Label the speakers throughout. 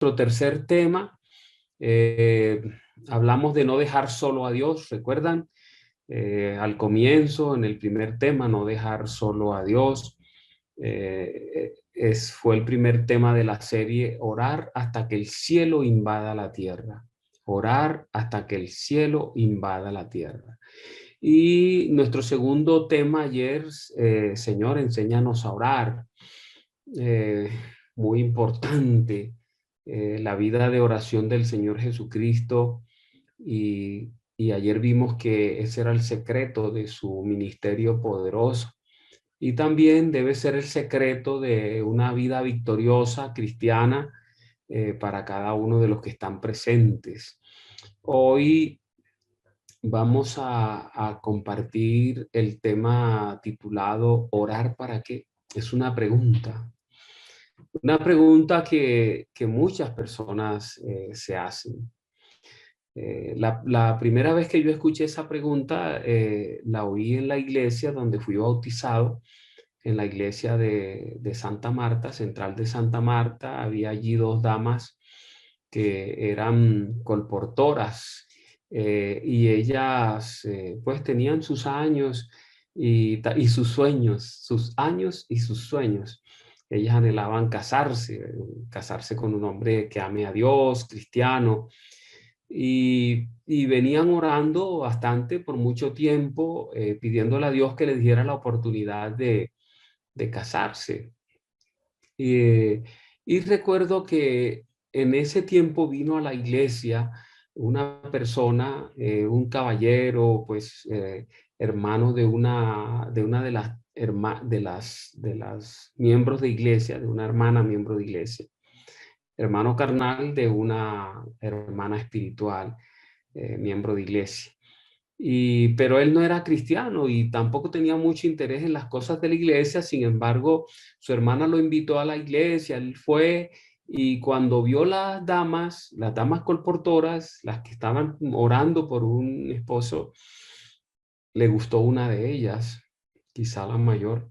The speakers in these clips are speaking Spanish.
Speaker 1: nuestro tercer tema. Eh, Hablamos de no dejar solo a Dios, ¿recuerdan? Al comienzo, en el primer tema, no dejar solo a Dios. Fue el primer tema de la serie, orar hasta que el cielo invada la tierra. Orar hasta que el cielo invada la tierra. Y nuestro segundo tema ayer, Señor, enséñanos a orar. Eh, Muy importante, la vida de oración del Señor Jesucristo. Y ayer vimos que ese era el secreto de su ministerio poderoso. Y también debe ser el secreto de una vida victoriosa cristiana para cada uno de los que están presentes. Hoy vamos a compartir el tema titulado ¿Orar para qué? Es una pregunta. Una pregunta que muchas personas se hacen. La primera vez que yo escuché esa pregunta la oí en la iglesia donde fui bautizado, en la iglesia de Santa Marta, Central de Santa Marta. Había allí dos damas que eran colportoras y ellas pues tenían sus años y sus sueños, sus años y sus sueños. Ellas anhelaban casarse con un hombre que ame a Dios, cristiano, y venían orando bastante por mucho tiempo, pidiéndole a Dios que les diera la oportunidad de casarse. Eh, y recuerdo que en ese tiempo vino a la iglesia una persona, un caballero, pues hermano de una de las miembros de iglesia, de una hermana miembro de iglesia, hermano carnal de una hermana espiritual, miembro de iglesia. Pero él no era cristiano y tampoco tenía mucho interés en las cosas de la iglesia. Sin embargo, su hermana lo invitó a la iglesia, él fue, y cuando vio las damas colportoras, las que estaban orando por un esposo, le gustó una de ellas, quizá la mayor,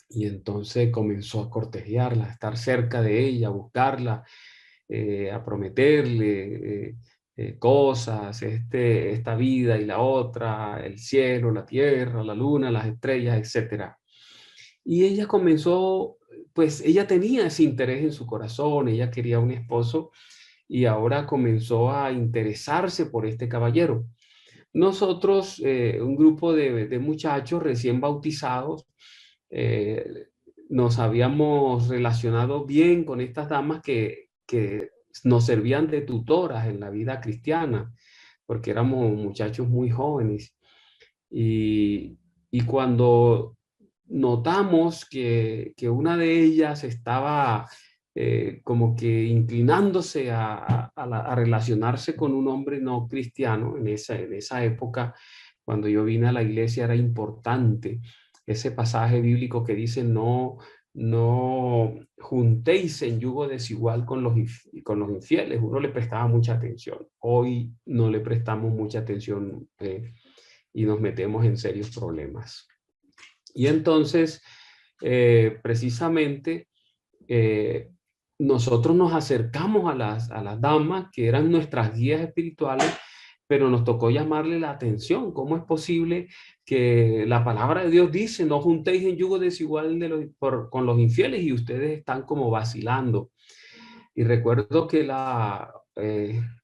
Speaker 1: y entonces comenzó a cortejarla, a estar cerca de ella, a buscarla, a prometerle cosas, esta vida y la otra, el cielo, la tierra, la luna, las estrellas, etcétera. Y ella comenzó, pues ella tenía ese interés en su corazón, ella quería un esposo y ahora comenzó a interesarse por este caballero. Nosotros, un grupo de muchachos recién bautizados, eh, nos habíamos relacionado bien con estas damas que nos servían de tutoras en la vida cristiana, porque éramos muchachos muy jóvenes. Y, y cuando notamos que una de ellas estaba como que inclinándose a relacionarse con un hombre no cristiano, en esa época, cuando yo vine a la iglesia, era importante ese pasaje bíblico que dice: no juntéis en yugo desigual con los infieles. Uno le prestaba mucha atención. Hoy no le prestamos mucha atención y nos metemos en serios problemas. Y entonces, precisamente, nosotros nos acercamos a las damas que eran nuestras guías espirituales, pero nos tocó llamarle la atención. ¿Cómo es posible que la palabra de Dios dice: no juntéis en yugo desigual con los infieles, y ustedes están como vacilando? Y recuerdo que la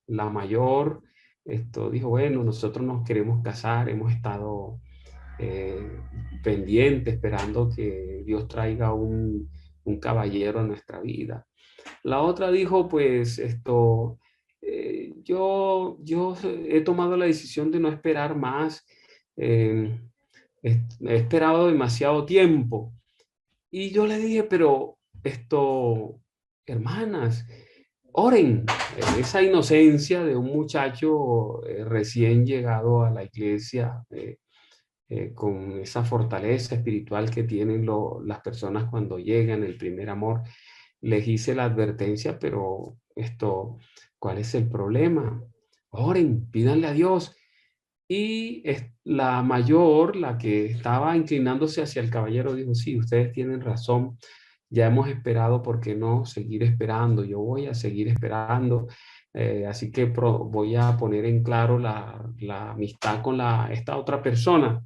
Speaker 1: mayor dijo: bueno, nosotros nos queremos casar, hemos estado eh, pendiente, esperando que Dios traiga un caballero a nuestra vida. La otra dijo: pues yo he tomado la decisión de no esperar más. eh, he esperado demasiado tiempo. Y yo le dije: pero hermanas, oren. Esa inocencia de un muchacho recién llegado a la iglesia, con esa fortaleza espiritual que tienen las personas cuando llegan, el primer amor. Les hice la advertencia: pero ¿cuál es el problema? Oren, pídanle a Dios. Y la mayor, la que estaba inclinándose hacia el caballero, dijo: sí, ustedes tienen razón. ya hemos esperado, ¿por qué no seguir esperando? Yo voy a seguir esperando. Así que voy a poner en claro la amistad con esta otra persona.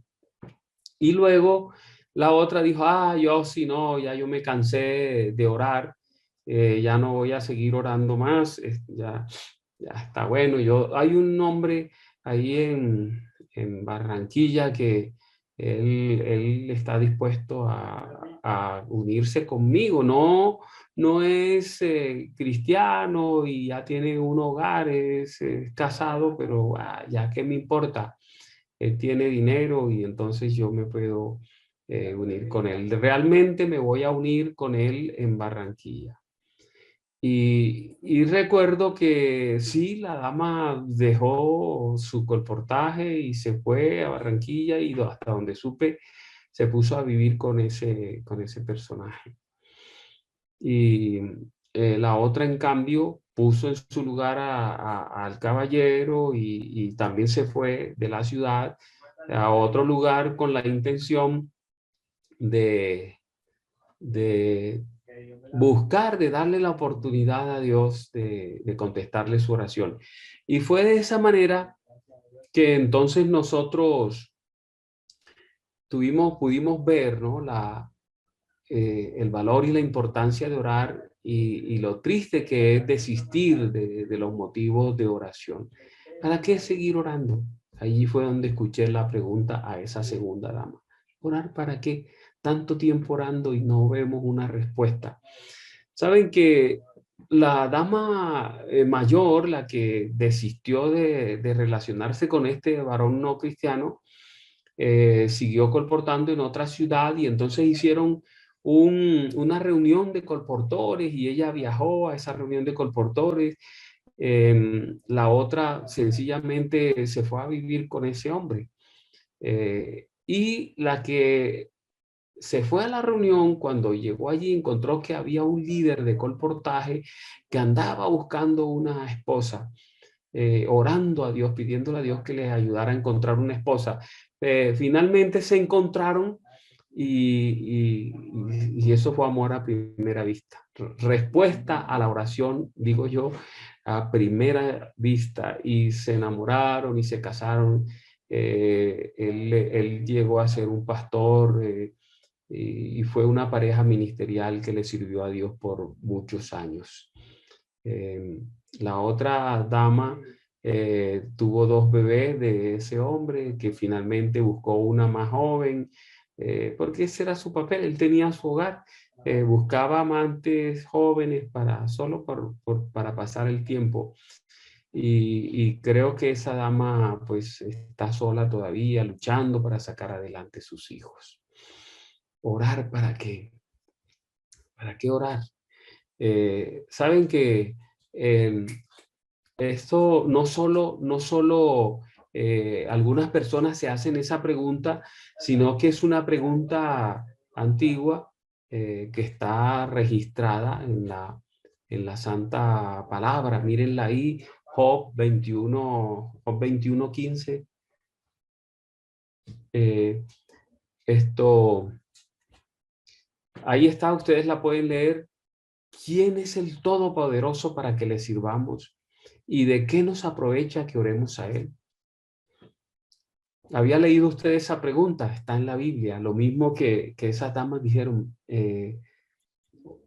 Speaker 1: Y luego la otra dijo, yo si no, ya yo me cansé de orar, ya no voy a seguir orando más, ya está bueno. Hay un hombre ahí en Barranquilla que él está dispuesto a unirse conmigo. No es cristiano y ya tiene un hogar, es casado, pero ya qué me importa. Él tiene dinero y entonces yo me puedo unir con él. Realmente me voy a unir con él en Barranquilla. Y recuerdo que sí, la dama dejó su colportaje y se fue a Barranquilla y hasta donde supe, se puso a vivir con ese personaje. Y la otra, en cambio, puso en su lugar al caballero y también se fue de la ciudad a otro lugar con la intención de, de buscar, de darle la oportunidad a Dios de contestarle su oración. Y fue de esa manera que entonces nosotros pudimos ver, ¿no? El valor y la importancia de orar y lo triste que es desistir de los motivos de oración. ¿Para qué seguir orando? Allí fue donde escuché la pregunta a esa segunda dama. ¿Orar para qué? Tanto tiempo orando y no vemos una respuesta. Saben que la dama mayor, la que desistió de relacionarse con este varón no cristiano, siguió colportando en otra ciudad y entonces hicieron una reunión de colportores y ella viajó a esa reunión de colportores. La otra sencillamente se fue a vivir con ese hombre. Y la que se fue a la reunión, cuando llegó allí encontró que había un líder de colportaje que andaba buscando una esposa, orando a Dios, pidiéndole a Dios que les ayudara a encontrar una esposa. Finalmente se encontraron y eso fue amor a primera vista. Respuesta a la oración, digo yo, a primera vista, y se enamoraron y se casaron. Él llegó a ser un pastor y fue una pareja ministerial que le sirvió a Dios por muchos años. La otra dama tuvo dos bebés de ese hombre que finalmente buscó una más joven, porque ese era su papel. Él tenía su hogar, buscaba amantes jóvenes para pasar el tiempo. Y creo que esa dama pues está sola todavía, luchando para sacar adelante sus hijos. ¿Orar para qué? ¿Para qué orar? Saben que esto no solo algunas personas se hacen esa pregunta, sino que es una pregunta antigua que está registrada en la Santa Palabra. Mírenla ahí, Job 21:15. Esto, ahí está, ustedes la pueden leer. ¿Quién es el Todopoderoso para que le sirvamos? ¿Y de qué nos aprovecha que oremos a Él? ¿Había leído usted esa pregunta? Está en la Biblia. Lo mismo que esas damas dijeron,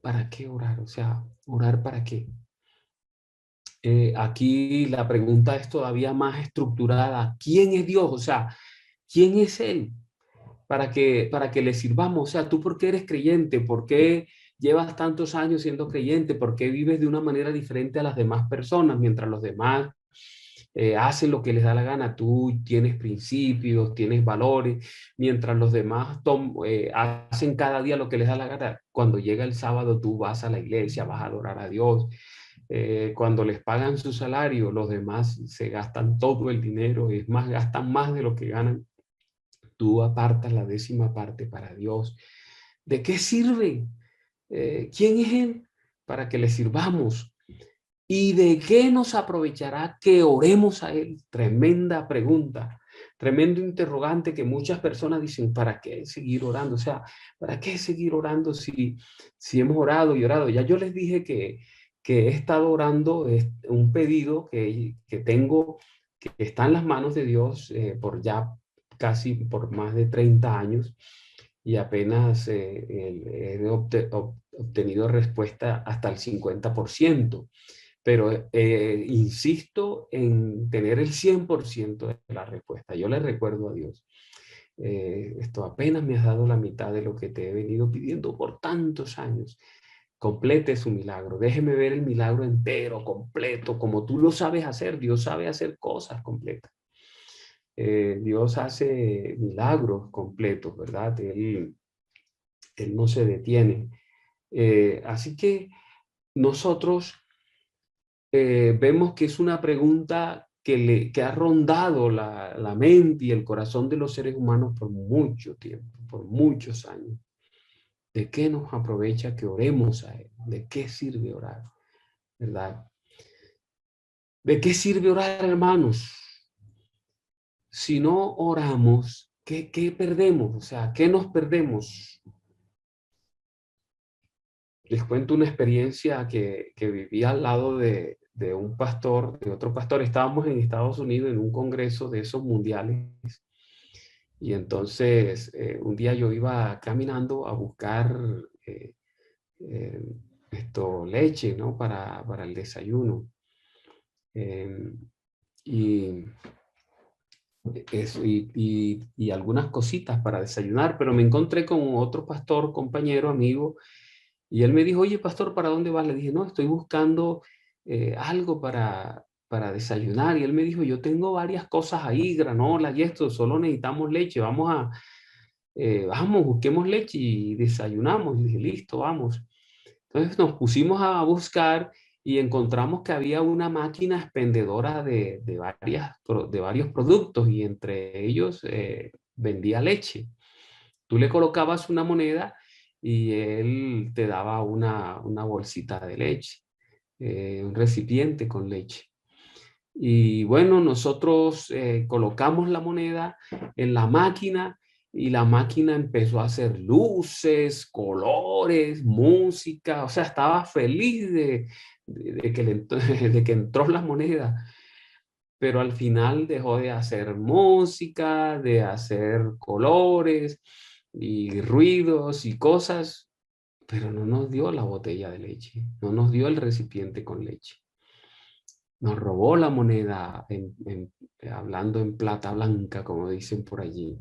Speaker 1: ¿para qué orar? O sea, ¿orar para qué? Aquí la pregunta es todavía más estructurada. ¿Quién es Dios? O sea, ¿quién es Él? Para que le sirvamos. O sea, ¿tú por qué eres creyente? ¿Por qué llevas tantos años siendo creyente? ¿Por qué vives de una manera diferente a las demás personas? Mientras los demás hacen lo que les da la gana, tú tienes principios, tienes valores, mientras los demás hacen cada día lo que les da la gana. Cuando llega el sábado, tú vas a la iglesia, vas a adorar a Dios. Cuando les pagan su salario, los demás se gastan todo el dinero, es más, gastan más de lo que ganan. Tú apartas la 10ª parte para Dios. ¿De qué sirve? ¿Quién es Él? Para que le sirvamos. ¿Y de qué nos aprovechará que oremos a Él? Tremenda pregunta. tremendo interrogante que muchas personas dicen, ¿para qué seguir orando? O sea, ¿para qué seguir orando si hemos orado y orado? Ya yo les dije que he estado orando, es un pedido que tengo, que está en las manos de Dios por ya casi por más de 30 años y apenas he obtenido respuesta hasta el 50%, pero insisto en tener el 100% de la respuesta. Yo le recuerdo a Dios, esto apenas me has dado la mitad de lo que te he venido pidiendo por tantos años. Complete su milagro, déjeme ver el milagro entero, completo, como tú lo sabes hacer. Dios sabe hacer cosas completas. Dios hace milagros completos, ¿verdad? Él no se detiene. Así que nosotros vemos que es una pregunta que ha rondado la mente y el corazón de los seres humanos por mucho tiempo, por muchos años. ¿De qué nos aprovecha que oremos a Él? ¿De qué sirve orar? ¿Verdad? ¿De qué sirve orar, hermanos? Si no oramos, ¿qué perdemos? O sea, ¿qué nos perdemos? Les cuento una experiencia que viví al lado de un pastor, de otro pastor. Estábamos en Estados Unidos en un congreso de esos mundiales. Y entonces un día yo iba caminando a buscar eh, eh, leche, ¿no? Para el desayuno. Eh, y, y algunas cositas para desayunar, pero me encontré con otro pastor, compañero, amigo, y él me dijo, oye, pastor, ¿para dónde vas? Le dije, no, estoy buscando algo para desayunar. Y él me dijo, yo tengo varias cosas ahí, granola y esto, solo necesitamos leche, vamos, busquemos leche y desayunamos. Y dije, listo, vamos. Entonces nos pusimos a buscar y encontramos que había una máquina expendedora de varios productos y entre ellos vendía leche. Tú le colocabas una moneda y él te daba una bolsita de leche, un recipiente con leche. Y bueno, nosotros colocamos la moneda en la máquina y la máquina empezó a hacer luces, colores, música. O sea, estaba feliz de que entró la moneda, pero al final dejó de hacer música, de hacer colores y ruidos y cosas, pero no nos dio la botella de leche, no nos dio el recipiente con leche. Nos robó la moneda, hablando en plata blanca, como dicen por allí.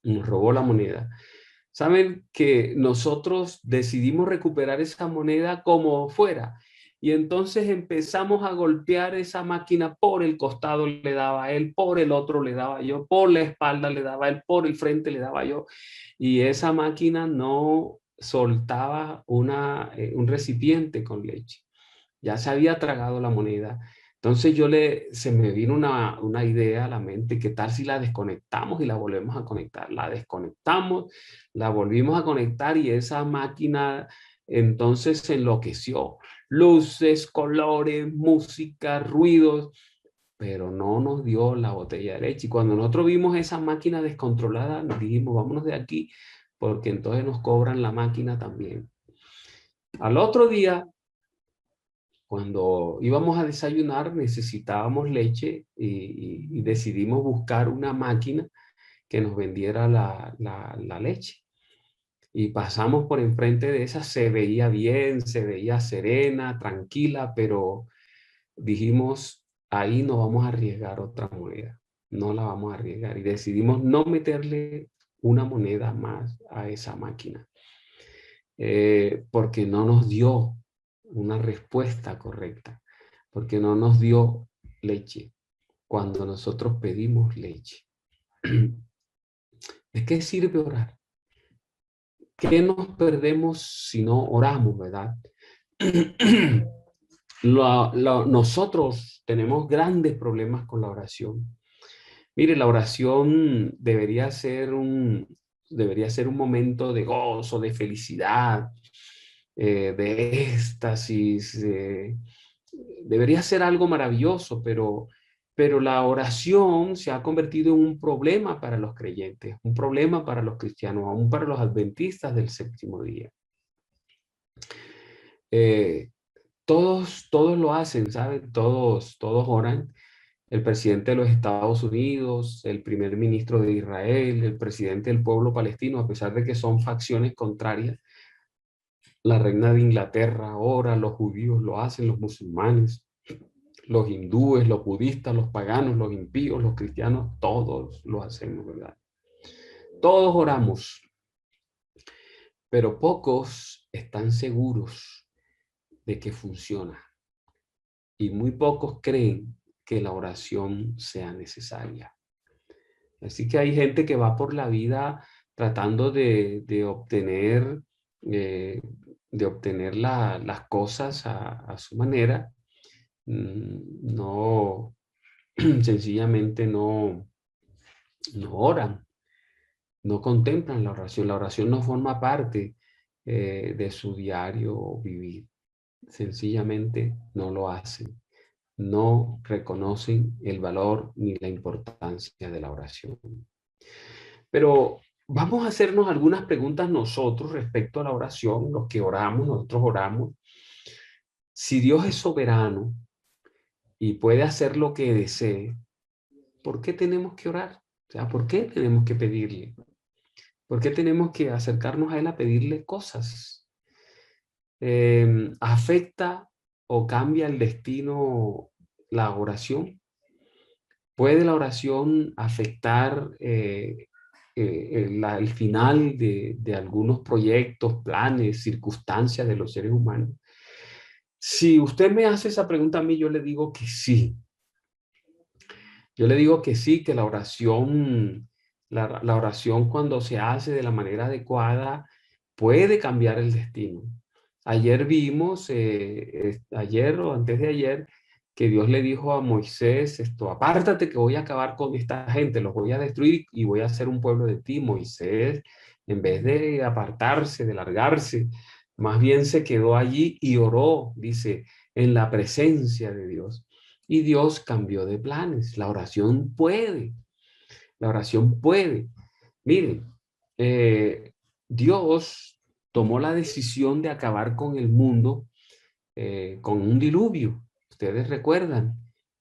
Speaker 1: Nos robó la moneda. Saben que nosotros decidimos recuperar esa moneda como fuera. Y entonces empezamos a golpear esa máquina. Por el costado le daba a él, por el otro le daba yo, por la espalda le daba a él, por el frente le daba yo. Y esa máquina no soltaba un recipiente con leche. Ya se había tragado la moneda. Entonces se me vino una idea a la mente, ¿qué tal si la desconectamos y la volvemos a conectar? La desconectamos, la volvimos a conectar y esa máquina entonces se enloqueció. Luces, colores, música, ruidos, pero no nos dio la botella de leche. Y cuando nosotros vimos esa máquina descontrolada, dijimos, vámonos de aquí, porque entonces nos cobran la máquina también. Al otro día, cuando íbamos a desayunar necesitábamos leche y decidimos buscar una máquina que nos vendiera la leche. Y pasamos por enfrente de esa, se veía bien, se veía serena, tranquila, pero dijimos, ahí no vamos a arriesgar otra moneda, no la vamos a arriesgar. Y decidimos no meterle una moneda más a esa máquina, porque no nos dio una respuesta correcta, porque no nos dio leche cuando nosotros pedimos leche. ¿De qué sirve orar? ¿Qué nos perdemos si no oramos, verdad? Nosotros tenemos grandes problemas con la oración. Mire, la oración debería ser un momento de gozo, de felicidad, de éxtasis. Debería ser algo maravilloso, pero Pero la oración se ha convertido en un problema para los creyentes, un problema para los cristianos, aún para los adventistas del séptimo día. Eh, todos lo hacen, ¿saben? Todos oran. El presidente de los Estados Unidos, el primer ministro de Israel, el presidente del pueblo palestino, a pesar de que son facciones contrarias, la reina de Inglaterra ora, los judíos lo hacen, los musulmanes, los hindúes, los budistas, los paganos, los impíos, los cristianos, todos lo hacemos, ¿verdad? Todos oramos, pero pocos están seguros de que funciona y muy pocos creen que la oración sea necesaria. Así que hay gente que va por la vida tratando de obtener, eh, las cosas a su manera. No, sencillamente no oran, no contemplan la oración. La oración no forma parte de su diario vivir. Sencillamente no lo hacen. No reconocen el valor ni la importancia de la oración. Pero vamos a hacernos algunas preguntas nosotros respecto a la oración, los que oramos, nosotros oramos. Si Dios es soberano y puede hacer lo que desee, ¿por qué tenemos que orar? O sea, ¿por qué tenemos que pedirle? ¿Por qué tenemos que acercarnos a Él a pedirle cosas? ¿Afecta o cambia el destino la oración? ¿Puede la oración afectar el final de algunos proyectos, planes, circunstancias de los seres humanos? Si usted me hace esa pregunta a mí, yo le digo que sí. Yo le digo que sí, que la oración cuando se hace de la manera adecuada puede cambiar el destino. Ayer vimos, ayer o antes de ayer, que Dios le dijo a Moisés, apártate que voy a acabar con esta gente, los voy a destruir y voy a hacer un pueblo de ti. Moisés, en vez de apartarse, de largarse, más bien se quedó allí y oró, dice, en la presencia de Dios. Y Dios cambió de planes. La oración puede. La oración puede. Miren, Dios tomó la decisión de acabar con el mundo con un diluvio. Ustedes recuerdan,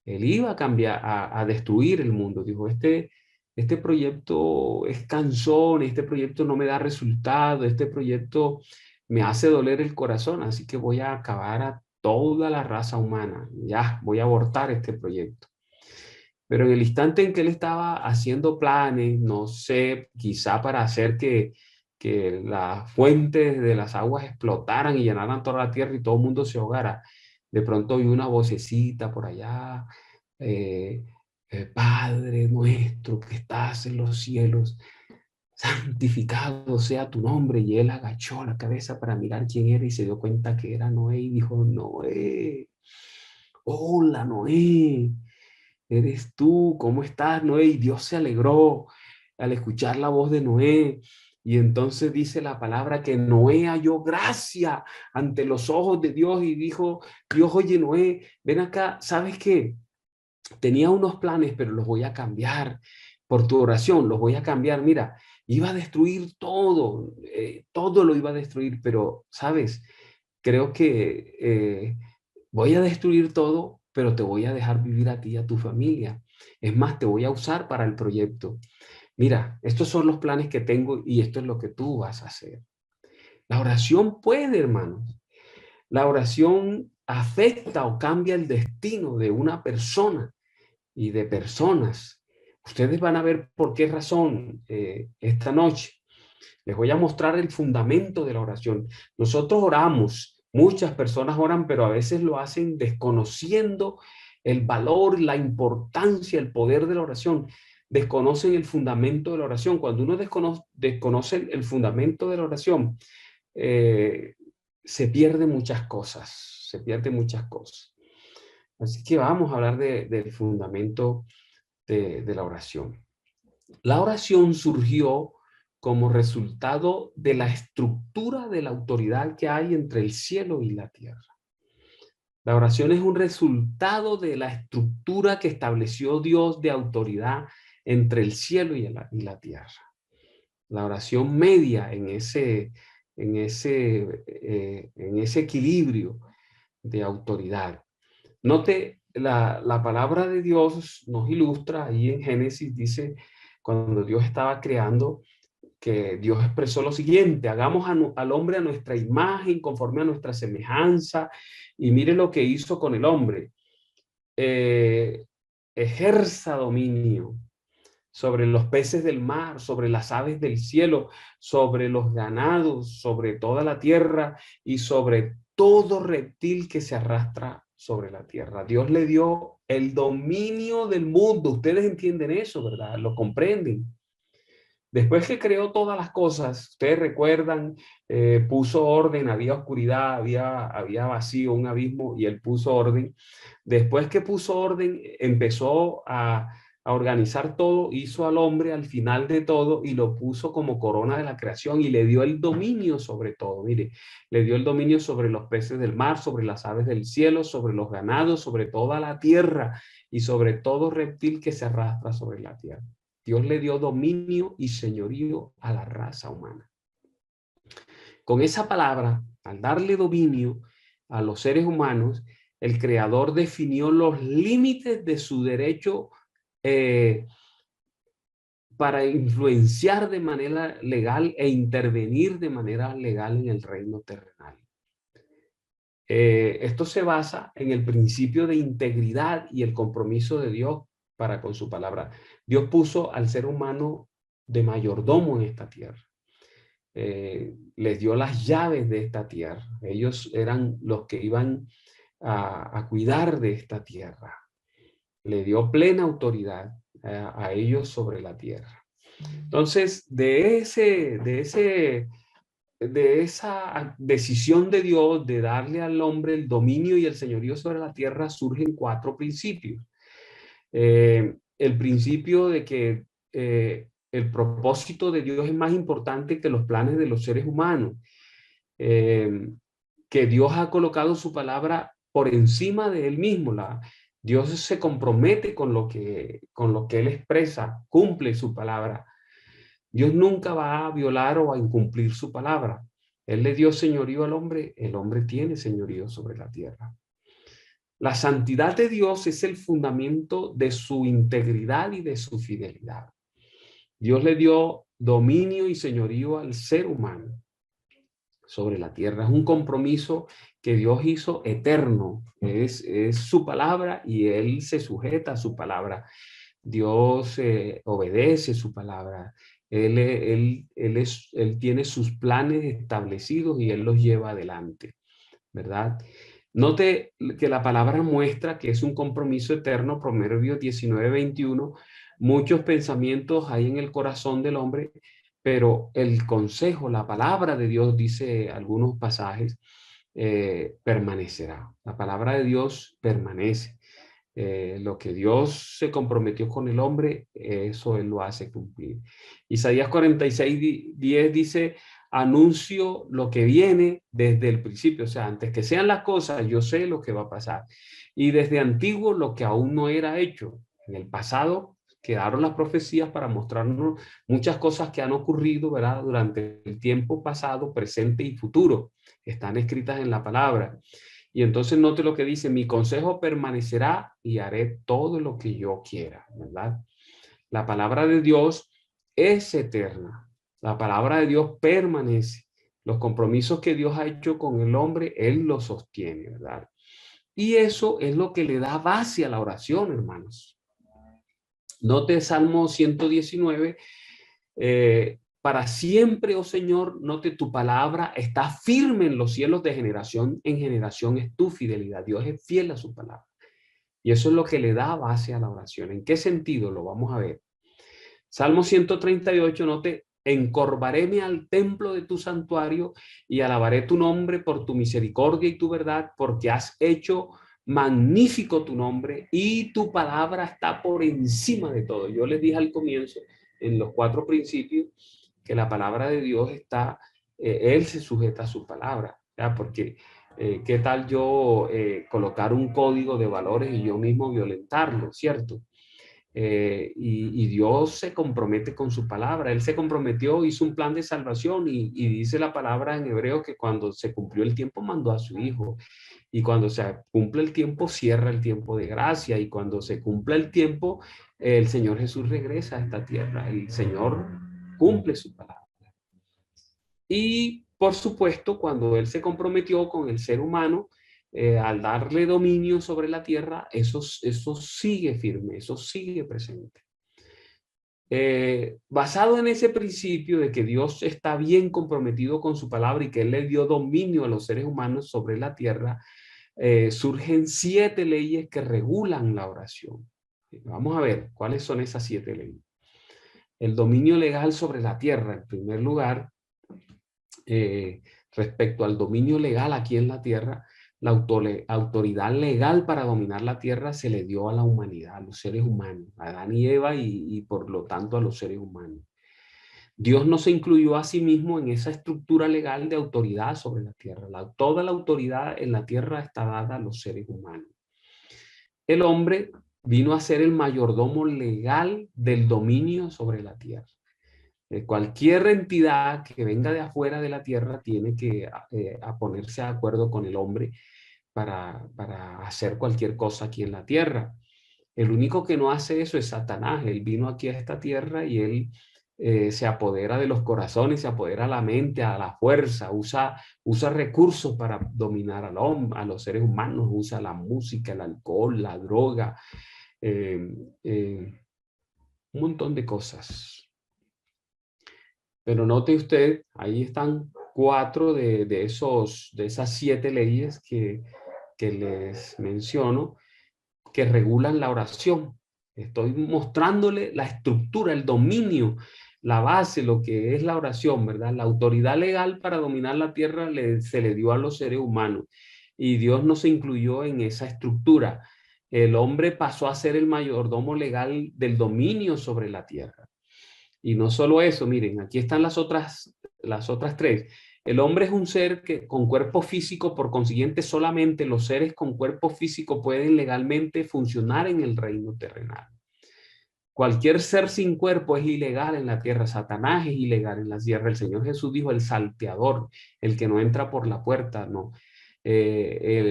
Speaker 1: Él iba a cambiar, a destruir el mundo. Dijo, este proyecto es cansón, este proyecto no me da resultado, este proyecto me hace doler el corazón, así que voy a acabar a toda la raza humana. Ya, voy a abortar este proyecto. Pero en el instante en que él estaba haciendo planes, no sé, quizá para hacer que las fuentes de las aguas explotaran y llenaran toda la tierra y todo el mundo se ahogara, de pronto oí una vocecita por allá, eh, Padre nuestro que estás en los cielos, santificado sea tu nombre. Y él agachó la cabeza para mirar quién era y se dio cuenta que era Noé y dijo, Noé, hola Noé. Eres tú, ¿cómo estás, Noé? Y Dios se alegró al escuchar la voz de Noé. Y entonces dice la palabra que Noé halló gracia ante los ojos de Dios y dijo, Dios, oye, Noé, ven acá, ¿sabes qué? Tenía unos planes, pero los voy a cambiar por tu oración, los voy a cambiar. Mira, iba a destruir todo, todo lo iba a destruir, pero, ¿sabes? Creo que voy a destruir todo, pero te voy a dejar vivir a ti y a tu familia. Es más, te voy a usar para el proyecto. Mira, estos son los planes que tengo y esto es lo que tú vas a hacer. La oración puede, hermanos. La oración afecta o cambia el destino de una persona y de personas. Ustedes van a ver por qué razón esta noche. Les voy a mostrar el fundamento de la oración. Nosotros oramos, muchas personas oran, pero a veces lo hacen desconociendo el valor, la importancia, el poder de la oración. Desconocen el fundamento de la oración. Cuando uno desconoce el fundamento de la oración, eh, se pierden muchas cosas, se pierden muchas cosas. Así que vamos a hablar del fundamento de la oración. La oración surgió como resultado de la estructura de la autoridad que hay entre el cielo y la tierra. La oración es un resultado de la estructura que estableció Dios de autoridad entre el cielo y la tierra. La oración media en ese equilibrio de autoridad. Note, la palabra de Dios nos ilustra ahí en Génesis, dice, cuando Dios estaba creando, que Dios expresó lo siguiente: hagamos al hombre a nuestra imagen, conforme a nuestra semejanza, y mire lo que hizo con el hombre. Eh, Ejerza dominio sobre los peces del mar, sobre las aves del cielo, sobre los ganados, sobre toda la tierra y sobre todo reptil que se arrastra sobre la tierra. Dios le dio el dominio del mundo. Ustedes entienden eso, ¿verdad? Lo comprenden. Después que creó todas las cosas, ustedes recuerdan, puso orden, había oscuridad, había vacío, un abismo, y él puso orden. Después que puso orden, empezó a organizar todo, hizo al hombre al final de todo y lo puso como corona de la creación y le dio el dominio sobre todo. Mire, le dio el dominio sobre los peces del mar, sobre las aves del cielo, sobre los ganados, sobre toda la tierra y sobre todo reptil que se arrastra sobre la tierra. Dios le dio dominio y señorío a la raza humana. Con esa palabra, al darle dominio a los seres humanos, el Creador definió los límites de su derecho para influenciar de manera legal e intervenir de manera legal en el reino terrenal. Esto se basa en el principio de integridad y el compromiso de Dios para con su palabra. Dios puso al ser humano de mayordomo en esta tierra. Les dio las llaves de esta tierra. Ellos eran los que iban a cuidar de esta tierra. Le dio plena autoridad a ellos sobre la tierra. Entonces, de esa decisión de Dios de darle al hombre el dominio y el señorío sobre la tierra surgen 4 principios. El principio de que el propósito de Dios es más importante que los planes de los seres humanos. Que Dios ha colocado su palabra por encima de él mismo. Dios se compromete con lo que él expresa, cumple su palabra. Dios nunca va a violar o a incumplir su palabra. Él le dio señorío al hombre, el hombre tiene señorío sobre la tierra. La santidad de Dios es el fundamento de su integridad y de su fidelidad. Dios le dio dominio y señorío al ser humano sobre la tierra. Es un compromiso que Dios hizo eterno. Es su palabra y Él se sujeta a su palabra. Dios obedece su palabra. Él tiene sus planes establecidos y Él los lleva adelante, ¿verdad? Note que la palabra muestra que es un compromiso eterno. Proverbios 19:21. Muchos pensamientos hay en el corazón del hombre, pero el consejo, la palabra de Dios, dice algunos pasajes, permanecerá. La palabra de Dios permanece. Lo que Dios se comprometió con el hombre, eso Él lo hace cumplir. Isaías 46:10 dice: anuncio lo que viene desde el principio, o sea, antes que sean las cosas, yo sé lo que va a pasar. Y desde antiguo lo que aún no era hecho. En el pasado quedaron las profecías para mostrarnos muchas cosas que han ocurrido, ¿verdad? Durante el tiempo pasado, presente y futuro. Están escritas en la palabra. Y entonces note lo que dice: mi consejo permanecerá y haré todo lo que yo quiera, ¿verdad? La palabra de Dios es eterna. La palabra de Dios permanece. Los compromisos que Dios ha hecho con el hombre, Él los sostiene, ¿verdad? Y eso es lo que le da base a la oración, hermanos. Note Salmo 119. Para siempre, oh Señor, note, tu palabra está firme en los cielos, de generación en generación es tu fidelidad. Dios es fiel a su palabra. Y eso es lo que le da base a la oración. ¿En qué sentido? Lo vamos a ver. Salmo 138, note: encorvaréme al templo de tu santuario y alabaré tu nombre por tu misericordia y tu verdad, porque has hecho magnífico tu nombre y tu palabra está por encima de todo. Yo les dije al comienzo, en los 4 principios, que la palabra de Dios está, Él se sujeta a su palabra, ¿ya? Porque ¿Qué tal yo colocar un código de valores y yo mismo violentarlo, cierto? Y Dios se compromete con su palabra. Él se comprometió, hizo un plan de salvación y dice la palabra en hebreo que cuando se cumplió el tiempo mandó a su hijo. Y cuando se cumple el tiempo, cierra el tiempo de gracia. Y cuando se cumple el tiempo, el Señor Jesús regresa a esta tierra. El Señor cumple su palabra. Y por supuesto, cuando Él se comprometió con el ser humano, al darle dominio sobre la tierra, eso sigue firme, eso sigue presente. Basado en ese principio de que Dios está bien comprometido con su palabra y que Él le dio dominio a los seres humanos sobre la tierra, surgen 7 leyes que regulan la oración. Vamos a ver cuáles son esas 7 leyes. El dominio legal sobre la tierra, en primer lugar, respecto al dominio legal aquí en la tierra, la autoridad legal para dominar la tierra se le dio a la humanidad, a los seres humanos, a Adán y Eva y por lo tanto a los seres humanos. Dios no se incluyó a sí mismo en esa estructura legal de autoridad sobre la tierra. Toda la autoridad en la tierra está dada a los seres humanos. El hombre vino a ser el mayordomo legal del dominio sobre la tierra. Cualquier entidad que venga de afuera de la tierra tiene que a ponerse de acuerdo con el hombre para hacer cualquier cosa aquí en la tierra. El único que no hace eso es Satanás. Él vino aquí a esta tierra y él se apodera de los corazones, se apodera a la mente, a la fuerza, usa recursos para dominar al hombre, a los seres humanos, usa la música, el alcohol, la droga, eh, eh, un montón de cosas. Pero note usted, ahí están 4 de esas 7 leyes que les menciono, que regulan la oración. Estoy mostrándole la estructura, el dominio, la base, lo que es la oración, ¿verdad? La autoridad legal para dominar la tierra se le dio a los seres humanos y Dios no se incluyó en esa estructura. El hombre pasó a ser el mayordomo legal del dominio sobre la tierra. Y no solo eso, miren, aquí están las otras 3. El hombre es un ser que con cuerpo físico, por consiguiente, solamente los seres con cuerpo físico pueden legalmente funcionar en el reino terrenal. Cualquier ser sin cuerpo es ilegal en la tierra. Satanás es ilegal en la tierra. El Señor Jesús dijo el salteador, el que no entra por la puerta, no.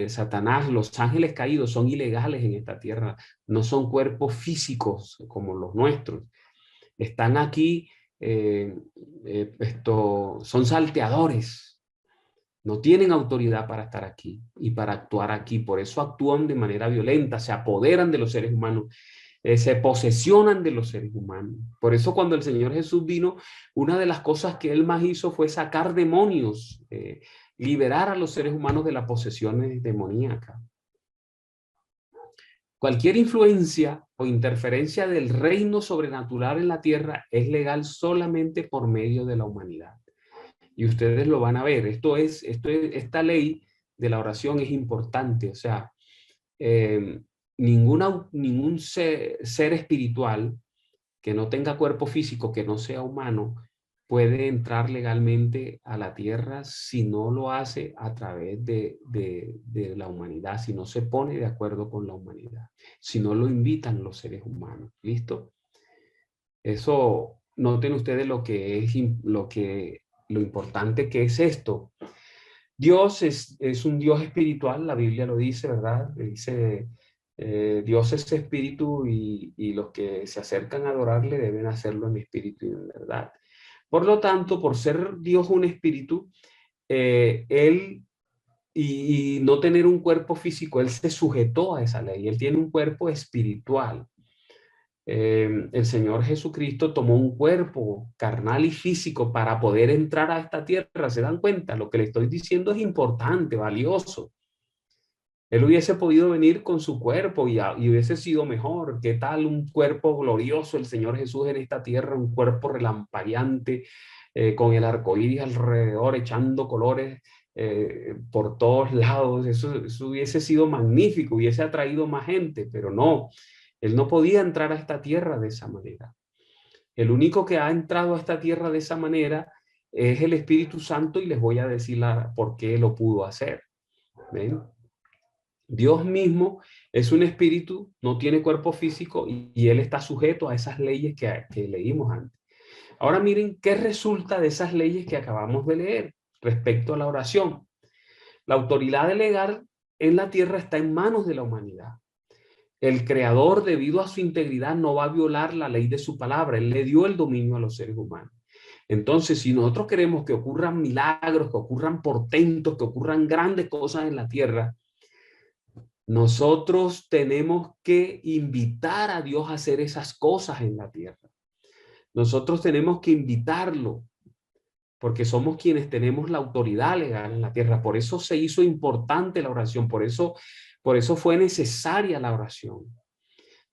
Speaker 1: Satanás, los ángeles caídos son ilegales en esta tierra. No son cuerpos físicos como los nuestros. Están aquí, son salteadores, no tienen autoridad para estar aquí y para actuar aquí, por eso actúan de manera violenta, se apoderan de los seres humanos, se posesionan de los seres humanos. Por eso cuando el Señor Jesús vino, una de las cosas que Él más hizo fue sacar demonios, liberar a los seres humanos de las posesiones demoníacas. Cualquier influencia o interferencia del reino sobrenatural en la tierra es legal solamente por medio de la humanidad. Y ustedes lo van a ver. Esta ley de la oración es importante. O sea, ningún ser espiritual que no tenga cuerpo físico, que no sea humano, puede entrar legalmente a la tierra si no lo hace a través de la humanidad, si no se pone de acuerdo con la humanidad, si no lo invitan los seres humanos. ¿Listo? Eso, noten ustedes lo importante que es esto. Dios es un Dios espiritual, la Biblia lo dice, ¿verdad? Dice, Dios es espíritu y los que se acercan a adorarle deben hacerlo en espíritu y en verdad. Por lo tanto, por ser Dios un espíritu, Él y no tener un cuerpo físico, Él se sujetó a esa ley. Él tiene un cuerpo espiritual. El Señor Jesucristo tomó un cuerpo carnal y físico para poder entrar a esta tierra. ¿Se dan cuenta? Lo que le estoy diciendo es importante, valioso. Él hubiese podido venir con su cuerpo y hubiese sido mejor. ¿Qué tal un cuerpo glorioso el Señor Jesús en esta tierra? Un cuerpo relampagueante, con el arco iris alrededor, echando colores por todos lados. Eso hubiese sido magnífico, hubiese atraído más gente, pero no. Él no podía entrar a esta tierra de esa manera. El único que ha entrado a esta tierra de esa manera es el Espíritu Santo y les voy a decir por qué lo pudo hacer. ¿Ven? Dios mismo es un espíritu, no tiene cuerpo físico y Él está sujeto a esas leyes que leímos antes. Ahora miren qué resulta de esas leyes que acabamos de leer respecto a la oración. La autoridad legal en la tierra está en manos de la humanidad. El creador, debido a su integridad, no va a violar la ley de su palabra. Él le dio el dominio a los seres humanos. Entonces, si nosotros queremos que ocurran milagros, que ocurran portentos, que ocurran grandes cosas en la tierra, nosotros tenemos que invitar a Dios a hacer esas cosas en la tierra. Nosotros tenemos que invitarlo, porque somos quienes tenemos la autoridad legal en la tierra. Por eso se hizo importante la oración, por eso fue necesaria la oración.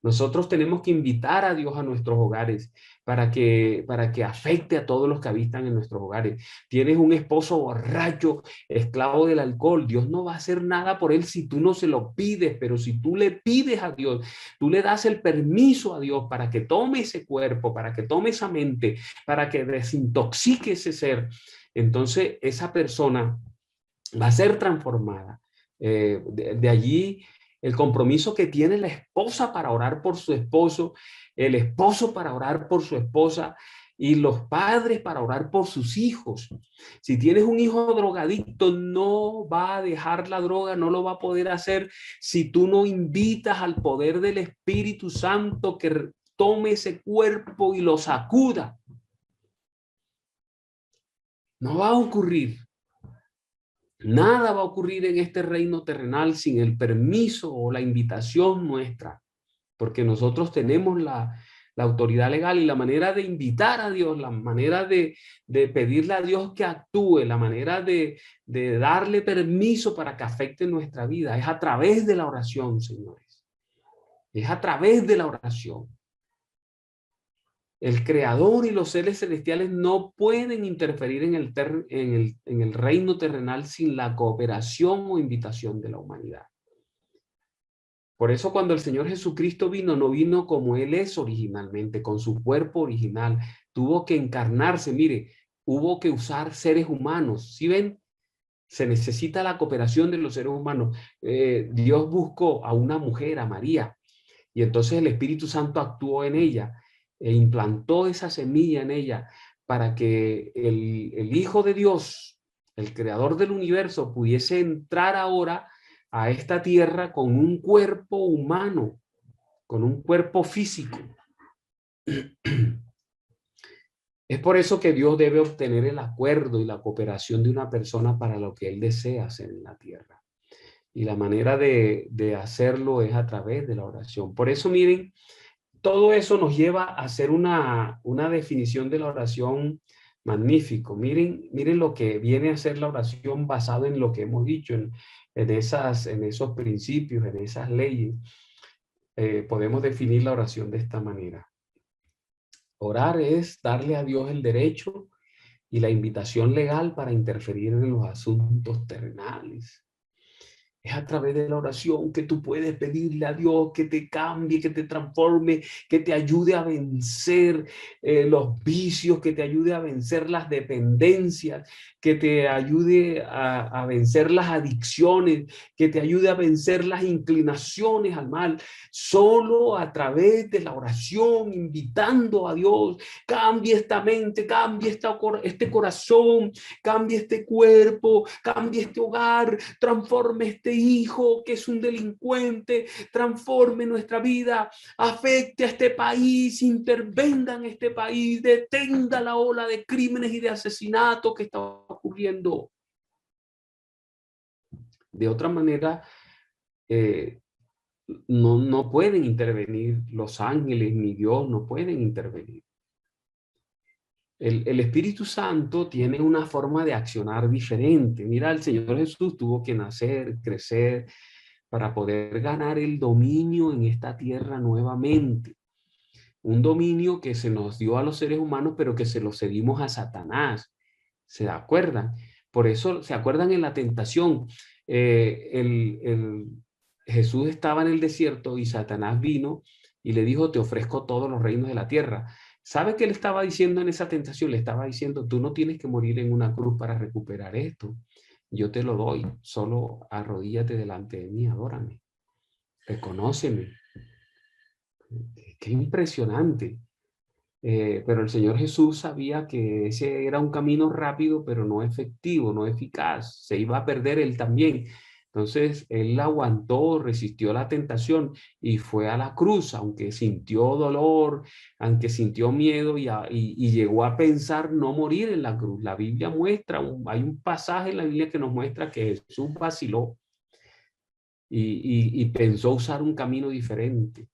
Speaker 1: Nosotros tenemos que invitar a Dios a nuestros hogares para que afecte a todos los que habitan en nuestros hogares. Tienes un esposo borracho, esclavo del alcohol. Dios no va a hacer nada por él si tú no se lo pides, pero si tú le pides a Dios, tú le das el permiso a Dios para que tome ese cuerpo, para que tome esa mente, para que desintoxique ese ser, entonces esa persona va a ser transformada. De allí el compromiso que tiene la esposa para orar por su esposo, el esposo para orar por su esposa y los padres para orar por sus hijos. Si tienes un hijo drogadicto, no va a dejar la droga, no lo va a poder hacer si tú no invitas al poder del Espíritu Santo que tome ese cuerpo y lo sacuda. No va a ocurrir. Nada va a ocurrir en este reino terrenal sin el permiso o la invitación nuestra, porque nosotros tenemos la autoridad legal y la manera de invitar a Dios, la manera de pedirle a Dios que actúe, la manera de darle permiso para que afecte nuestra vida, es a través de la oración, señores. Es a través de la oración. El creador y los seres celestiales no pueden interferir en el reino terrenal sin la cooperación o invitación de la humanidad. Por eso cuando el Señor Jesucristo vino, no vino como Él es originalmente, con su cuerpo original. Tuvo que encarnarse, mire, hubo que usar seres humanos. ¿Sí ven? Se necesita la cooperación de los seres humanos. Dios buscó a una mujer, a María, y entonces el Espíritu Santo actuó en ella e implantó esa semilla en ella para que el Hijo de Dios, el creador del universo, pudiese entrar ahora a esta tierra con un cuerpo humano, con un cuerpo físico. Es por eso que Dios debe obtener el acuerdo y la cooperación de una persona para lo que Él desea hacer en la tierra. Y la manera de hacerlo es a través de la oración. Por eso, miren, todo eso nos lleva a hacer una definición de la oración magnífico. Miren lo que viene a ser la oración basado en lo que hemos dicho, en esos principios, en esas leyes. Podemos definir la oración de esta manera. Orar es darle a Dios el derecho y la invitación legal para interferir en los asuntos terrenales. Es a través de la oración que tú puedes pedirle a Dios que te cambie, que te transforme, que te ayude a vencer los vicios, que te ayude a vencer las dependencias, que te ayude a vencer las adicciones, que te ayude a vencer las inclinaciones al mal. Solo a través de la oración, invitando a Dios, cambie esta mente, cambie este corazón, cambie este cuerpo, cambie este hogar, transforme este hijo que es un delincuente, transforme nuestra vida, afecte a este país, intervenga en este país, detenga la ola de crímenes y de asesinatos que está ocurriendo. De otra manera, no pueden intervenir los ángeles ni Dios, no pueden intervenir. El Espíritu Santo tiene una forma de accionar diferente. Mira, el Señor Jesús tuvo que nacer, crecer, para poder ganar el dominio en esta tierra nuevamente. Un dominio que se nos dio a los seres humanos, pero que se lo cedimos a Satanás. ¿Se acuerdan? Por eso, ¿se acuerdan en la tentación? Jesús estaba en el desierto y Satanás vino y le dijo, te ofrezco todos los reinos de la tierra. ¿Sabe qué le estaba diciendo en esa tentación? Le estaba diciendo, tú no tienes que morir en una cruz para recuperar esto. yo te lo doy, solo arrodíllate delante de mí, adórame, reconóceme. Qué impresionante. Pero el Señor Jesús sabía que ese era un camino rápido, pero no efectivo, no eficaz. Se iba a perder él también. Entonces, él aguantó, resistió la tentación y fue a la cruz, aunque sintió dolor, aunque sintió miedo y llegó a pensar no morir en la cruz. La Biblia muestra, hay un pasaje en la Biblia que nos muestra que Jesús vaciló y pensó usar un camino diferente.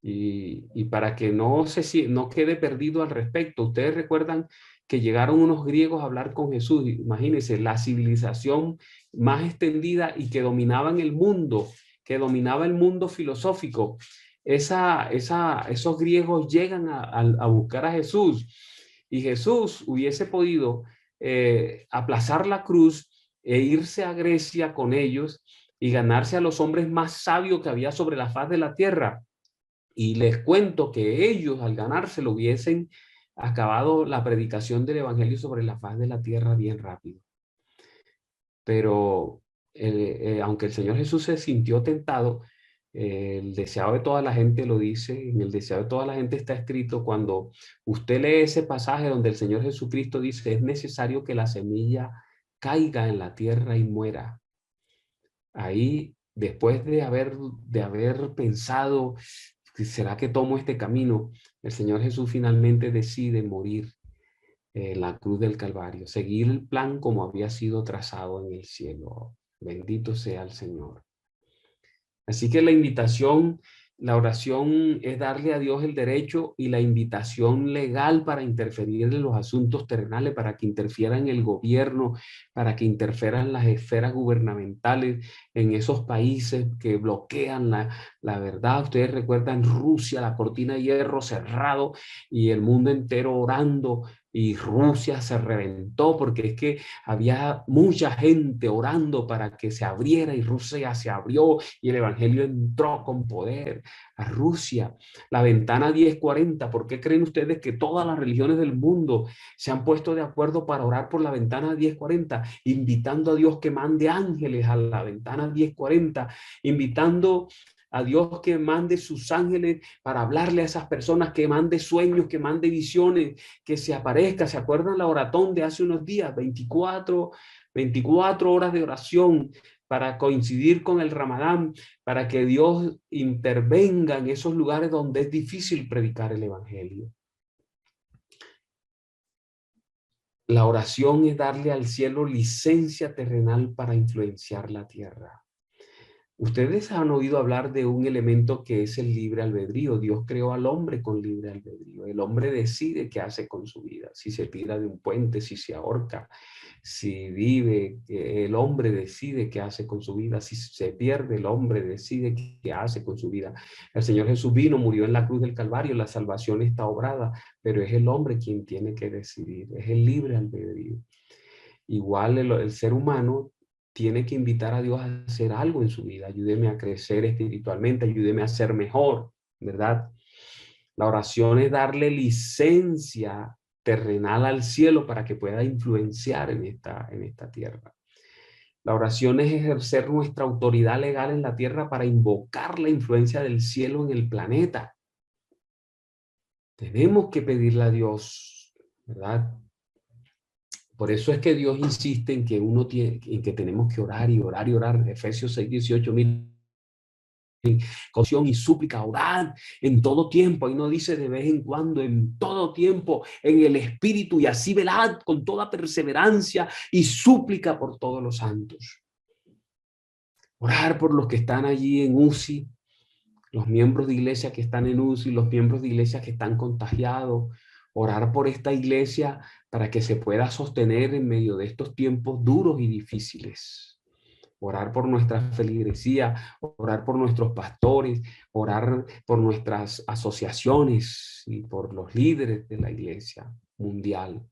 Speaker 1: Y para que no quede perdido al respecto, ustedes recuerdan que llegaron unos griegos a hablar con Jesús. Imagínense, la civilización más extendida y que dominaban el mundo, que dominaba el mundo filosófico. Esos griegos llegan a buscar a Jesús y Jesús hubiese podido aplazar la cruz e irse a Grecia con ellos y ganarse a los hombres más sabios que había sobre la faz de la tierra. Y les cuento que ellos, al ganárselo, hubiesen acabado la predicación del evangelio sobre la faz de la tierra bien rápido. Pero aunque el Señor Jesús se sintió tentado, el deseado de toda la gente lo dice, en el deseado de toda la gente está escrito, cuando usted lee ese pasaje donde el Señor Jesucristo dice, es necesario que la semilla caiga en la tierra y muera. Ahí, después de haber pensado, ¿será que tomo este camino? El Señor Jesús finalmente decide morir en la cruz del Calvario, seguir el plan como había sido trazado en el cielo. Bendito sea el Señor. Así que la oración es darle a Dios el derecho y la invitación legal para interferir en los asuntos terrenales, para que interfiera en el gobierno, para que interfiera en las esferas gubernamentales, en esos países que bloquean la verdad. Ustedes recuerdan Rusia, la cortina de hierro cerrado y el mundo entero orando. Y Rusia se reventó porque es que había mucha gente orando para que se abriera y Rusia se abrió y el evangelio entró con poder a Rusia. La ventana 1040, ¿por qué creen ustedes que todas las religiones del mundo se han puesto de acuerdo para orar por la ventana 1040? Invitando a Dios que mande ángeles a la ventana 1040, invitando a Dios que mande sus ángeles para hablarle a esas personas, que mande sueños, que mande visiones, que se aparezca. ¿Se acuerdan la oratón de hace unos días? 24 horas de oración para coincidir con el Ramadán, para que Dios intervenga en esos lugares donde es difícil predicar el evangelio. La oración es darle al cielo licencia terrenal para influenciar la tierra. Ustedes han oído hablar de un elemento que es el libre albedrío. Dios creó al hombre con libre albedrío. El hombre decide qué hace con su vida, si se tira de un puente, si se ahorca, si vive, el hombre decide qué hace con su vida. Si se pierde, el hombre decide qué hace con su vida. El Señor Jesús vino, murió en la cruz del Calvario, la salvación está obrada, pero es el hombre quien tiene que decidir, es el libre albedrío. Igual el ser humano tiene que invitar a Dios a hacer algo en su vida. Ayúdeme a crecer espiritualmente, ayúdeme a ser mejor, ¿verdad? La oración es darle licencia terrenal al cielo para que pueda influenciar en esta tierra. La oración es ejercer nuestra autoridad legal en la tierra para invocar la influencia del cielo en el planeta. Tenemos que pedirle a Dios, ¿verdad? Por eso es que Dios insiste en que en que tenemos que orar y orar y orar. Efesios 6:18, con oración y súplica, orad en todo tiempo. Ahí no dice de vez en cuando, en todo tiempo, en el Espíritu, y así velad con toda perseverancia y súplica por todos los santos. Orar por los que están allí en UCI, los miembros de iglesia que están en UCI, los miembros de iglesia que están contagiados. Orar por esta iglesia para que se pueda sostener en medio de estos tiempos duros y difíciles. Orar por nuestra feligresía, orar por nuestros pastores, orar por nuestras asociaciones y por los líderes de la iglesia mundial.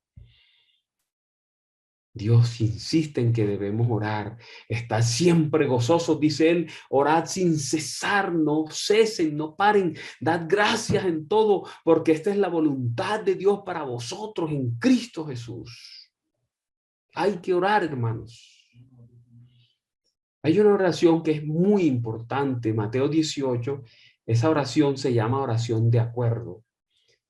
Speaker 1: Dios insiste en que debemos orar. Estad siempre gozosos, dice él. Orad sin cesar, no cesen, no paren. Dad gracias en todo, porque esta es la voluntad de Dios para vosotros en Cristo Jesús. Hay que orar, hermanos. Hay una oración que es muy importante, Mateo 18, esa oración se llama oración de acuerdo.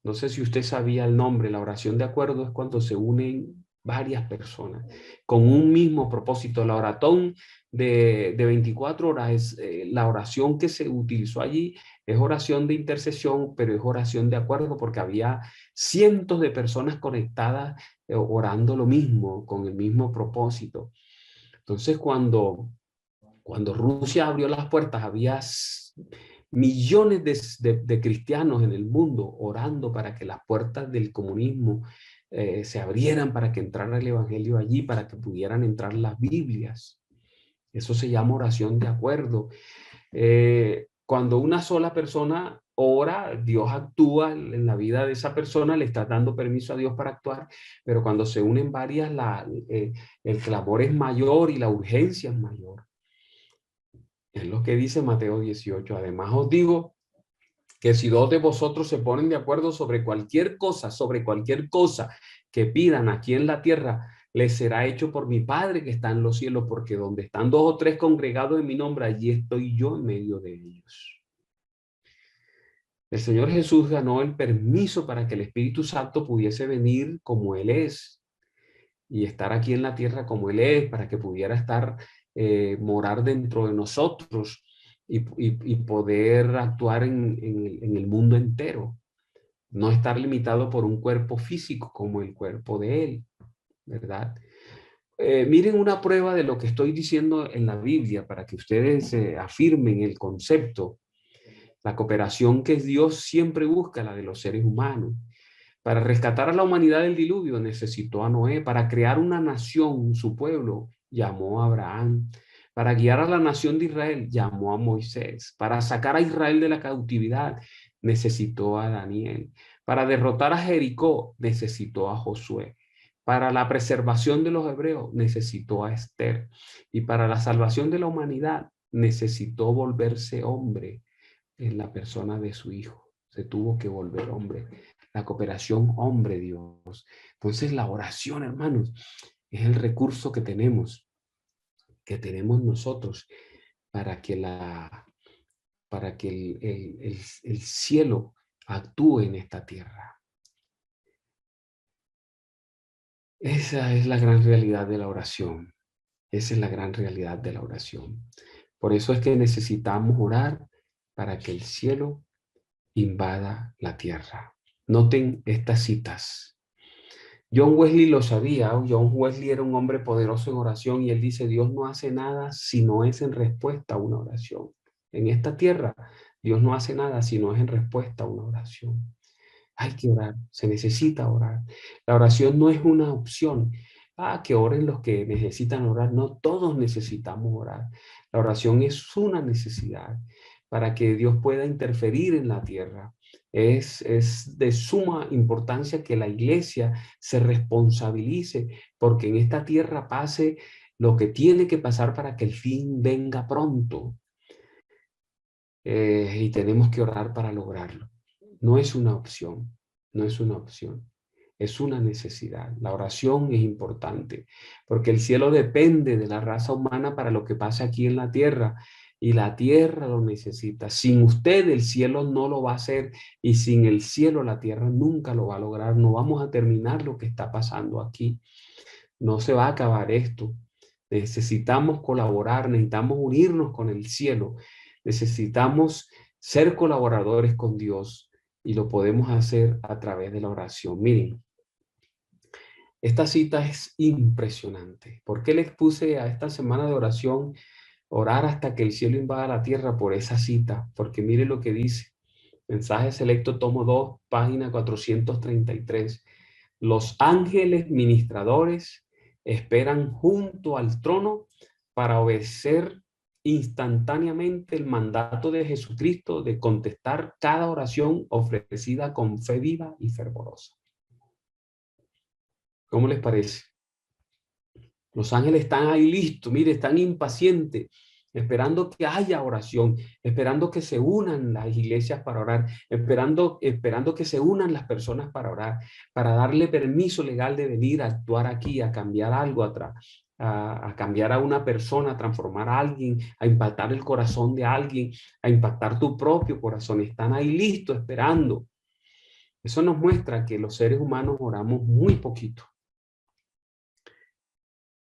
Speaker 1: No sé si usted sabía el nombre, la oración de acuerdo es cuando se unen varias personas con un mismo propósito. La oratón de 24 horas es la oración que se utilizó allí, es oración de intercesión, pero es oración de acuerdo porque había cientos de personas conectadas orando lo mismo, con el mismo propósito. Entonces, cuando Rusia abrió las puertas, había millones de cristianos en el mundo orando para que las puertas del comunismo se abrieran, para que entrara el evangelio allí, para que pudieran entrar las Biblias. Eso se llama oración de acuerdo. Cuando una sola persona ora, Dios actúa en la vida de esa persona, le está dando permiso a Dios para actuar, pero cuando se unen varias, el clamor es mayor y la urgencia es mayor. Es lo que dice Mateo 18. Además os digo que si dos de vosotros se ponen de acuerdo sobre cualquier cosa que pidan aquí en la tierra, les será hecho por mi Padre que está en los cielos, porque donde están dos o tres congregados en mi nombre, allí estoy yo en medio de ellos. El Señor Jesús ganó el permiso para que el Espíritu Santo pudiese venir como Él es y estar aquí en la tierra como Él es, para que pudiera estar, morar dentro de nosotros y poder actuar en el mundo entero. No estar limitado por un cuerpo físico como el cuerpo de Él, ¿verdad? Miren una prueba de lo que estoy diciendo en la Biblia para que ustedes afirmen el concepto. La cooperación que Dios siempre busca, la de los seres humanos. Para rescatar a la humanidad del diluvio necesitó a Noé. Para crear una nación, su pueblo, llamó a Abraham. Para guiar a la nación de Israel, llamó a Moisés. Para sacar a Israel de la cautividad, necesitó a Daniel. Para derrotar a Jericó, necesitó a Josué. Para la preservación de los hebreos, necesitó a Esther. Y para la salvación de la humanidad, necesitó volverse hombre en la persona de su hijo. Se tuvo que volver hombre. La cooperación hombre-Dios. Entonces la oración, hermanos, es el recurso que tenemos nosotros para que, para que el cielo actúe en esta tierra. Esa es la gran realidad de la oración. Esa es la gran realidad de la oración. Por eso es que necesitamos orar para que el cielo invada la tierra. Noten estas citas. John Wesley lo sabía. John Wesley era un hombre poderoso en oración y él dice, Dios no hace nada si no es en respuesta a una oración. En esta tierra, Dios no hace nada si no es en respuesta a una oración. Hay que orar, se necesita orar. La oración no es una opción. Que oren los que necesitan orar. No, todos necesitamos orar. La oración es una necesidad para que Dios pueda interferir en la tierra. Es de suma importancia que la iglesia se responsabilice porque en esta tierra pase lo que tiene que pasar para que el fin venga pronto. Y tenemos que orar para lograrlo. No es una opción, no es una opción, es una necesidad. La oración es importante porque el cielo depende de la raza humana para lo que pasa aquí en la tierra y la tierra lo necesita. Sin usted el cielo no lo va a hacer y sin el cielo la tierra nunca lo va a lograr. No vamos a terminar lo que está pasando aquí. No se va a acabar esto. Necesitamos colaborar, necesitamos unirnos con el cielo, necesitamos ser colaboradores con Dios y lo podemos hacer a través de la oración. Miren, esta cita es impresionante. ¿Por qué les puse a esta semana de oración orar hasta que el cielo invada la tierra? Por esa cita, porque mire lo que dice. Mensaje selecto, tomo 2, página 433. Los ángeles ministradores esperan junto al trono para obedecer instantáneamente el mandato de Jesucristo de contestar cada oración ofrecida con fe viva y fervorosa. ¿Cómo les parece? Los ángeles están ahí listos, mire, están impacientes, esperando que haya oración, esperando que se unan las iglesias para orar, esperando que se unan las personas para orar, para darle permiso legal de venir a actuar aquí, a cambiar algo, a cambiar a una persona, a transformar a alguien, a impactar el corazón de alguien, a impactar tu propio corazón. Están ahí listos, esperando. Eso nos muestra que los seres humanos oramos muy poquito.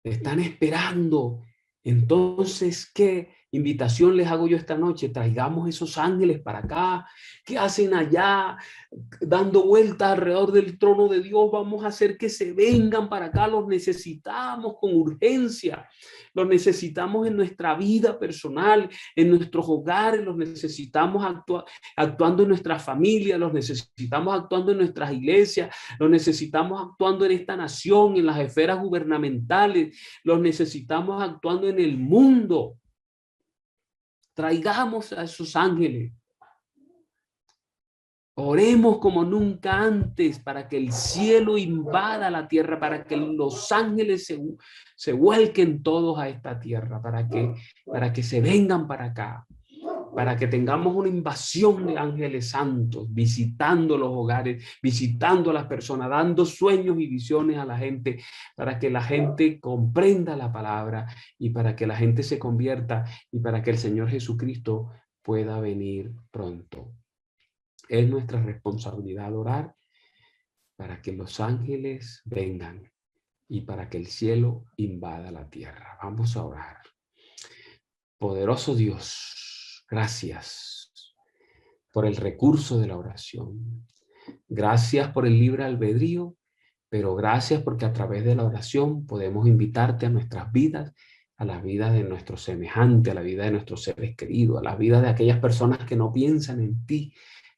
Speaker 1: Están esperando. Entonces, ¿qué invitación les hago yo esta noche? Traigamos esos ángeles para acá. ¿Qué hacen allá dando vueltas alrededor del trono de Dios? Vamos a hacer que se vengan para acá. Los necesitamos con urgencia. Los necesitamos en nuestra vida personal, en nuestros hogares. Los necesitamos actuando en nuestra familia. Los necesitamos actuando en nuestras iglesias. Los necesitamos actuando en esta nación, en las esferas gubernamentales. Los necesitamos actuando en el mundo. Traigamos a esos ángeles. Oremos como nunca antes para que el cielo invada la tierra, para que los ángeles se vuelquen todos a esta tierra, para que se vengan para acá, para que tengamos una invasión de ángeles santos, visitando los hogares, visitando a las personas, dando sueños y visiones a la gente, para que la gente comprenda la palabra y para que la gente se convierta y para que el Señor Jesucristo pueda venir pronto. Es nuestra responsabilidad orar para que los ángeles vengan y para que el cielo invada la tierra. Vamos a orar. Poderoso Dios, gracias por el recurso de la oración. Gracias por el libre albedrío, pero gracias porque a través de la oración podemos invitarte a nuestras vidas, a la vida de nuestros semejantes, a la vida de nuestros seres queridos, a la vida de aquellas personas que no piensan en ti.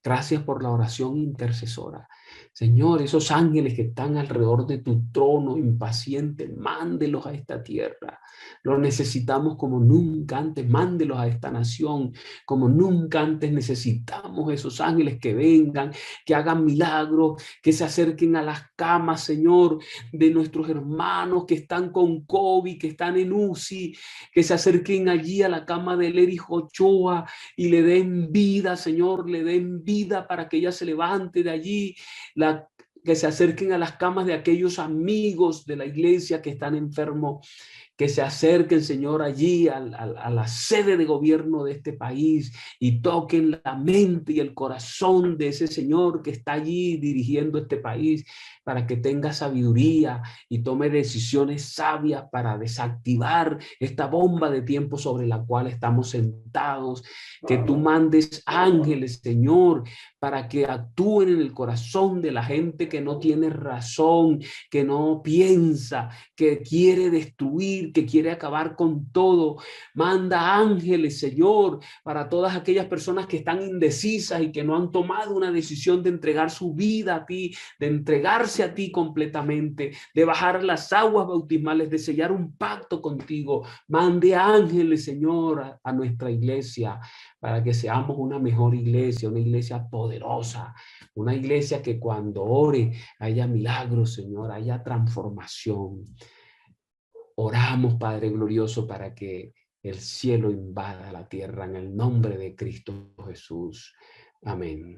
Speaker 1: Gracias por la oración intercesora. Señor, esos ángeles que están alrededor de tu trono impacientes, mándelos a esta tierra. Los necesitamos como nunca antes. Mándelos a esta nación como nunca antes. Necesitamos esos ángeles que vengan, que hagan milagros, que se acerquen a las camas, Señor, de nuestros hermanos que están con COVID, que están en UCI, que se acerquen allí a la cama de Leri Ochoa y le den vida, Señor, le den vida para que ella se levante de allí, que se acerquen a las camas de aquellos amigos de la iglesia que están enfermos, que se acerquen, Señor, allí a la sede de gobierno de este país y toquen la mente y el corazón de ese Señor que está allí dirigiendo este país para que tenga sabiduría y tome decisiones sabias para desactivar esta bomba de tiempo sobre la cual estamos sentados. Que tú mandes ángeles, Señor, para que actúen en el corazón de la gente que no tiene razón, que no piensa, que quiere destruir, que quiere acabar con todo. Manda ángeles, Señor, para todas aquellas personas que están indecisas y que no han tomado una decisión de entregar su vida a ti, de entregarse a ti completamente, de bajar las aguas bautismales, de sellar un pacto contigo. Mande ángeles, Señor, a nuestra iglesia para que seamos una mejor iglesia, una iglesia poderosa, una iglesia que cuando ore haya milagros, Señor, haya transformación. Oramos, Padre glorioso, para que el cielo invada la tierra en el nombre de Cristo Jesús. Amén.